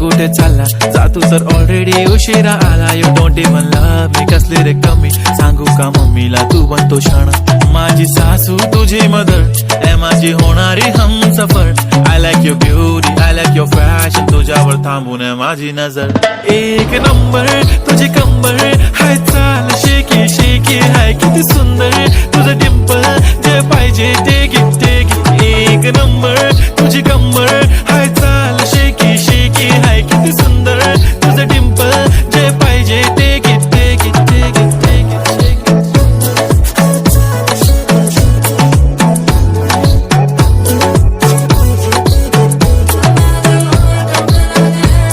कुठे चालला जातू sir already उशिरा आला. यू डोंट इवन लव्ह मी कसले रे कमी सांगू का मम्मीला तू बनतो क्षण. माझी सासू तुझी मदर ए माझी होणारी Humsafar. I like your beauty I like your fashion तुझ्यावर थांबून माझी नजर. एक नंबर तुझी कंबर हाय चाल शेकी शेकी हाय किती सुंदर तुझं डिंपल जे पाहिजे ते घे. एक नंबर तुझी कंबर